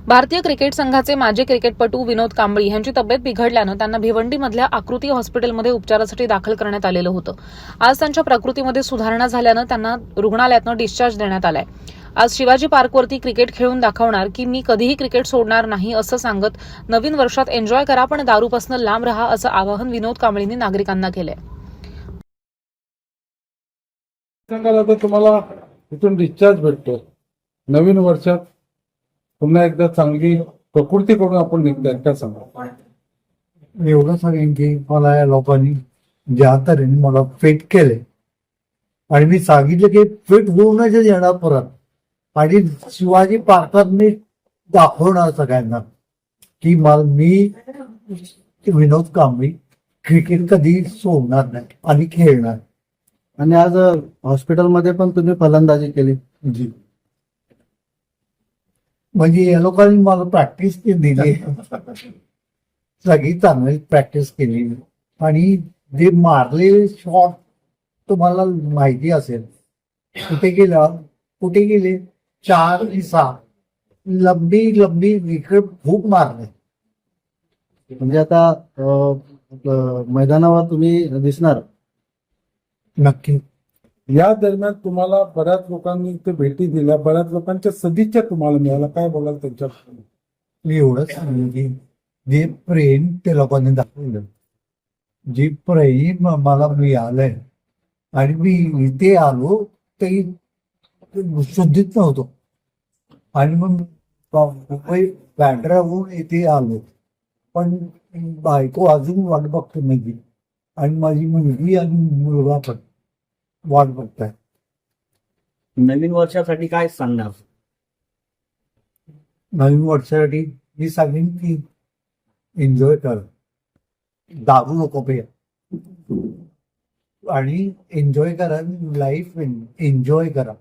भारतीय क्रिकेट संघाचे माजी क्रिकेटपटू विनोद कांबळी यांची तब्येत बिघडल्यानं त्यांना भिवंडीमधल्या आकृती हॉस्पिटलमध्ये उपचारासाठी दाखल करण्यात आलेलं होतं. आज त्यांच्या प्रकृतीमध्ये सुधारणा झाल्यानं त्यांना रुग्णालयातनं डिस्चार्ज देण्यात आलाय. आज शिवाजी पार्कवरती क्रिकेट खेळून दाखवणार की मी कधीही क्रिकेट सोडणार नाही असं सांगत नवीन वर्षात एन्जॉय करा पण दारूपासून लांब राहा असं आवाहन विनोद कांबळींनी नागरिकांना केलंय. तुम्हाला तिथून डिस्चार्ज भेटतो. नवीन वर्षात पुन्हा एकदा चांगली प्रकृती करून आपण निघताय काय सांगा? एवढं सांगेन की मला या लोकांनी ज्या तऱ्हेने मला फिट केले आणि मी सांगितलं की फिट होऊनच येणार परत आणि शिवाजी पार्कात मी दाखवणार सगळ्यांना की मी विनोद कांबळी क्रिकेट कधी सोडणार नाही आणि खेळणार. आणि आज हॉस्पिटलमध्ये पण तुम्ही फलंदाजी केली. जी म्हणजे या लोकांनी मला प्रॅक्टिस दिली, सगळी चांगली प्रॅक्टिस केली आणि जे मारलेले शॉट तुम्हाला माहिती असेल कुठे गेले 4 आणि 6 लंबी विकेट खूप मारले. म्हणजे आता मैदानावर तुम्ही दिसणार. नक्की. या दरम्यान तुम्हाला बऱ्याच लोकांनी इथे भेटी दिल्या, बऱ्याच लोकांच्या सदिच्छा तुम्हाला मिळाल्या, काय बोलाल त्यांच्या? मी एवढंच सांगेन की जे प्रेम ते लोकांनी दाखवलं, जे प्रेम मला मिळालंय आणि मी इथे आलो ते शुद्धीत नव्हतो आणि मग मुंबई बँड्राहून इथे आलो, पण बायको अजून वाट बघतो नाही आणि माझी मुलगी आणि मुलगा पण वाट बघताय. नवीन वर्षासाठी काय सांगणार? नवीन वर्षासाठी मी सांगेन की एन्जॉय कर, दारू नको पे आणि एन्जॉय करा, लाईफ एन्जॉय करा.